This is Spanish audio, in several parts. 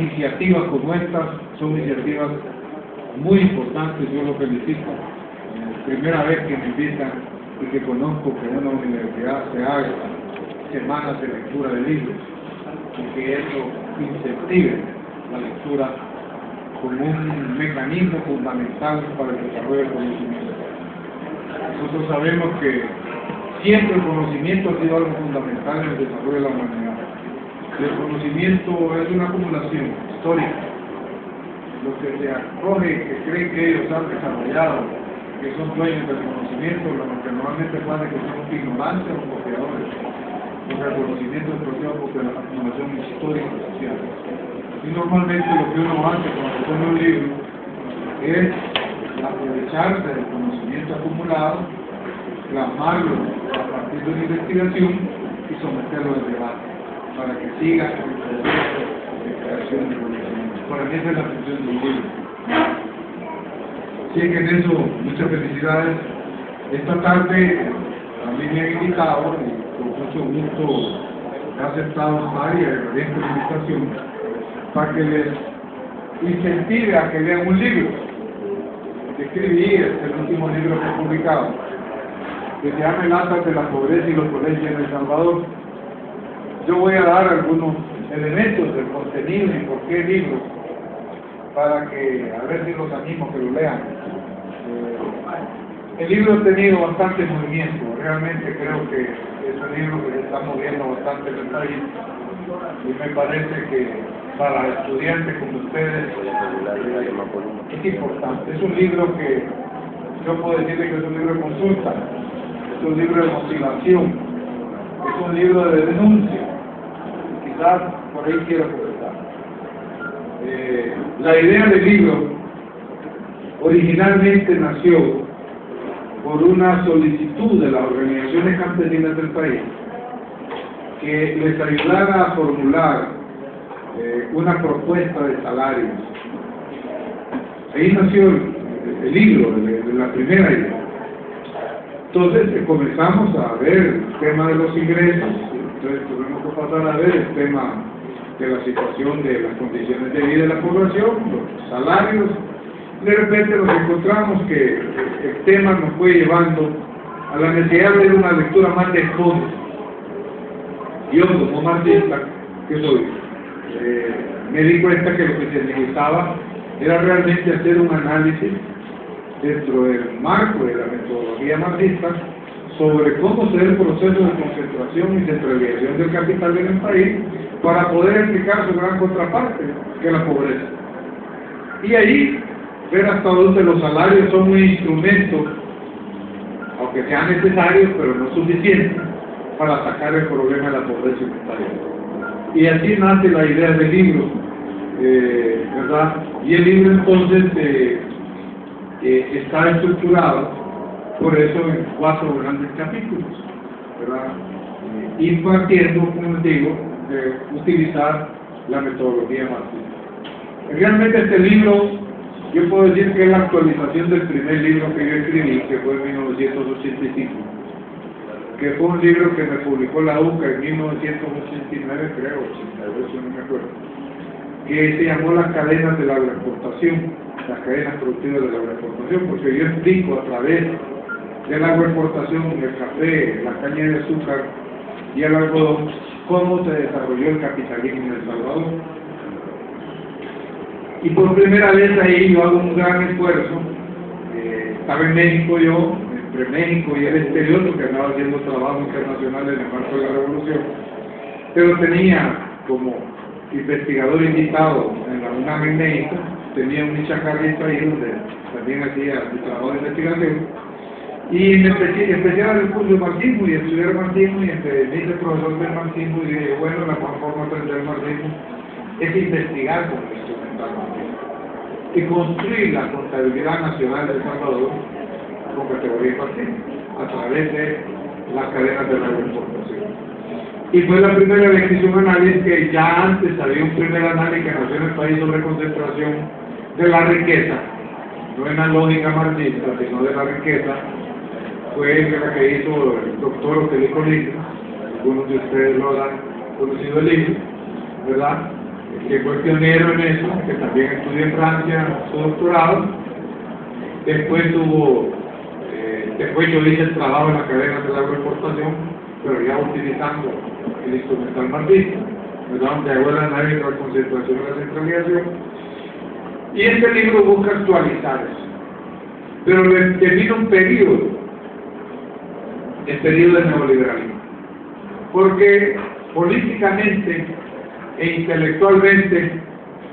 iniciativas como estas son iniciativas muy importantes, yo lo felicito. Primera vez que me invitan y que conozco que en una universidad se haga semanas de lectura de libros y que eso incentive la lectura como un mecanismo fundamental para el desarrollo del conocimiento. Nosotros sabemos que siempre el conocimiento ha sido algo fundamental en el desarrollo de la humanidad. El conocimiento es una acumulación histórica. Los que se acoge, que creen que ellos han desarrollado, que son dueños del conocimiento, lo que normalmente pasa es que son ignorantes o copiadores. Porque el conocimiento es producido por la acumulación histórica y social. Y normalmente lo que uno hace cuando se pone un libro es aprovecharse del conocimiento acumulado, plasmarlo a partir de una investigación y someterlo al debate para que siga el proceso de creación de conocimiento. Para mí esa es la función del libro. Así que en eso, muchas felicidades. Esta tarde a mí me han invitado y con mucho gusto he aceptado estar y agradezco la invitación para que les incentive a que lean un libro. Escribí, es el último libro que he publicado, que se llama El Atlas de la Pobreza y los Colegios en El Salvador. Yo voy a dar algunos elementos del contenido y por qué libro, para que, a ver si los animo a que lo lean. El libro ha tenido bastante movimiento, realmente creo que es un libro que se está moviendo bastante en el país y me parece que para estudiantes como ustedes es importante. Es un libro que yo puedo decirle que es un libro de consulta, es un libro de motivación, es un libro de denuncia. Quizás por ahí quiero comenzar. La idea del libro originalmente nació por una solicitud de las organizaciones campesinas del país que les ayudara a formular una propuesta de salarios. Ahí nació el libro de la primera idea. Entonces comenzamos a ver el tema de los ingresos, entonces tuvimos que pasar a ver el tema de la situación de las condiciones de vida de la población, los salarios. De repente nos encontramos que el tema nos fue llevando a la necesidad de una lectura más de fondo. Yo, como marxista que soy, me di cuenta que lo que se necesitaba era realmente hacer un análisis dentro del marco de la metodología marxista sobre cómo se da el proceso de concentración y centralización del capital en el país para poder explicar su gran contraparte, que es la pobreza. Y ahí ver hasta dónde los salarios son un instrumento, aunque sean necesarios, pero no suficientes, para atacar el problema de la pobreza en el país. Y así nace la idea del libro, ¿verdad? Y el libro entonces está estructurado, por eso, en 4 grandes capítulos, ¿verdad? Y partiendo, como les digo, de utilizar la metodología marxista. Realmente este libro, yo puedo decir que es la actualización del primer libro que yo escribí, que fue en 1985, que fue un libro que me publicó la UCA en 1989, creo, 88, no me acuerdo, que se llamó Las cadenas de la agroexportación, las cadenas productivas de la agroexportación, porque yo explico a través de la agroexportación, el café, la caña de azúcar y el algodón, cómo se desarrolló el capitalismo en El Salvador. Y por primera vez ahí yo hago un gran esfuerzo. Estaba en México yo, entre México y el exterior, porque andaba haciendo trabajo internacional en el marco de la revolución, pero tenía como investigador invitado en la UNAM en México, tenía un chacarrito ahí donde también hacía mi trabajo de investigación, y me empecé a dar el curso de marxismo y estudiar marxismo, y me hice profesor del marxismo, y dije, bueno, la mejor forma de aprender el marxismo es investigar con el instrumental marxismo y construir la contabilidad nacional de El Salvador con categoría marxismo a través de las cadenas de la agroexportación. Y fue la primera vez que hice un análisis, que ya antes había un primer análisis que nació en el país sobre concentración de la riqueza, no en la lógica marxista, sino de la riqueza. Fue la que hizo el doctor Otelio Colina, algunos de ustedes lo han conocido el libro, ¿verdad? que fue pionero en eso, que también estudió en Francia su doctorado. Después yo hice el trabajo en la cadena de la agroexportación, pero ya utilizando el instrumental marxista, donde hago el análisis de la concentración y la centralización. Y este libro busca actualizar eso. Pero le define un periodo, el periodo del neoliberalismo. Porque políticamente e intelectualmente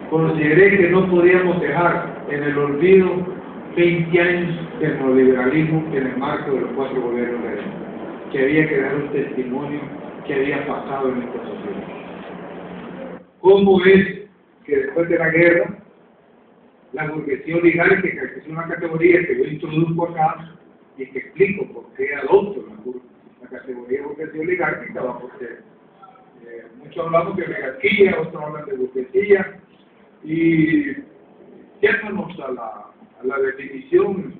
consideré que no podíamos dejar en el olvido 20 años del neoliberalismo en el marco de los 4 gobiernos de Derecho, que había que dar un testimonio que había pasado en esta sociedad. ¿Cómo es que después de la guerra, la burguesía oligárquica, que es una categoría que yo introduzco acá y que explico por qué adopto la categoría de burguesía oligárquica, va porque muchos hablamos de oligarquía, otros hablan de burguesía, y yéndonos a la definición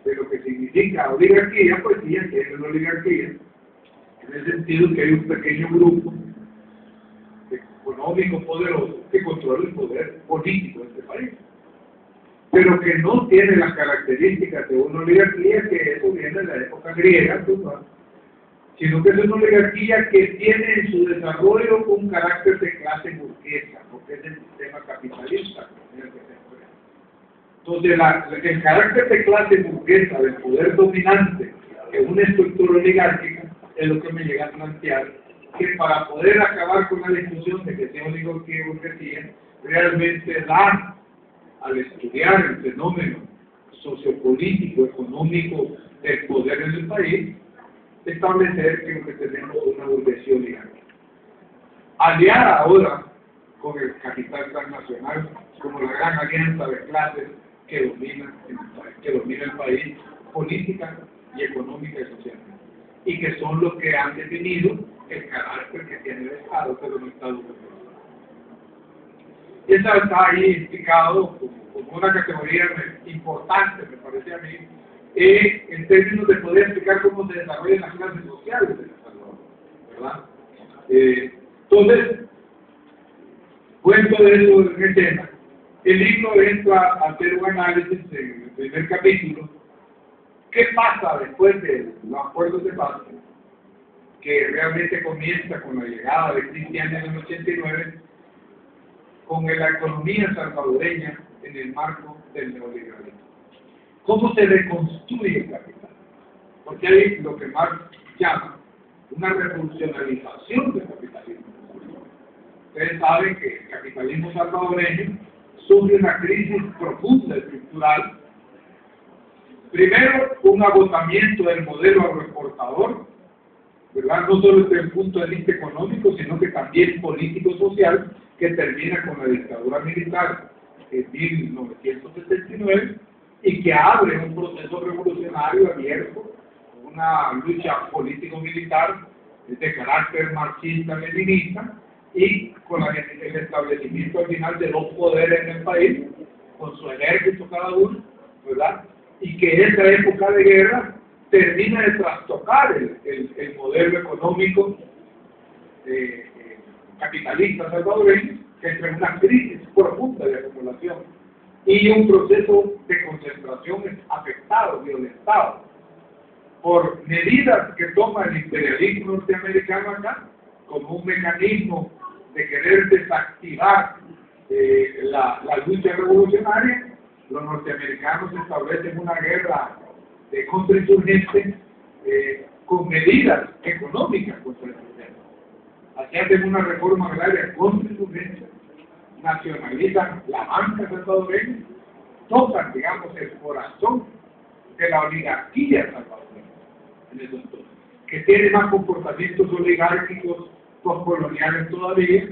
de lo que significa oligarquía, pues sí, que es una oligarquía, en el sentido que hay un pequeño grupo económico poderoso que controla el poder político de este país, pero que no tiene las características de una oligarquía, que eso viene de la época griega, sino que es una oligarquía que tiene en su desarrollo un carácter de clase burguesa, porque es el sistema capitalista en el que se encuentra. Entonces, el carácter de clase burguesa del poder dominante en una estructura oligárquica es lo que me llega a plantear que para poder acabar con la discusión de que sea oligarquía y burguesía, realmente da, al estudiar el fenómeno sociopolítico, económico del poder en el país, establecer que lo que tenemos es una burguesía oligárquica. Aliada ahora con el capital transnacional como la gran alianza de clases que domina el país, política y económica y socialmente, y que son los que han definido el carácter que tiene el Estado, pero no está educativo. Y eso está ahí explicado como una categoría importante, me parece a mí, en términos de poder explicar cómo se desarrollan las clases sociales de El Salvador, ¿verdad? Entonces, cuento de eso en escena. El libro entra a hacer un análisis en el primer capítulo. ¿Qué pasa después de los acuerdos de paz? Que realmente comienza con la llegada de Cristian en el 89, con la economía salvadoreña en el marco del neoliberalismo. ¿Cómo se reconstruye el capital? Porque hay lo que Marx llama una revolucionalización del capitalismo. Ustedes saben que el capitalismo salvadoreño sufre una crisis profunda estructural. Primero, un agotamiento del modelo agroexportador, ¿verdad? No solo desde el punto de vista económico, sino que también político-social, que termina con la dictadura militar en 1979 y que abre un proceso revolucionario abierto, una lucha político-militar de carácter marxista-leninista y con el establecimiento al final de dos poderes en el país, con su ejército cada uno, ¿verdad? Y que esa época de guerra termina de trastocar el modelo económico capitalista salvadoreño, que entra en una crisis profunda de acumulación y un proceso de concentración afectado, violentado, por medidas que toma el imperialismo norteamericano acá, como un mecanismo de querer desactivar la lucha revolucionaria. Los norteamericanos establecen una guerra de contrainsurgentes con medidas económicas contra el sistema. Así hacen una reforma agraria contrainsurgente, nacionalizan la banca salvadoreña, tocan, digamos, el corazón de la oligarquía salvadoreña, en ese entonces, que tiene más comportamientos oligárquicos postcoloniales todavía,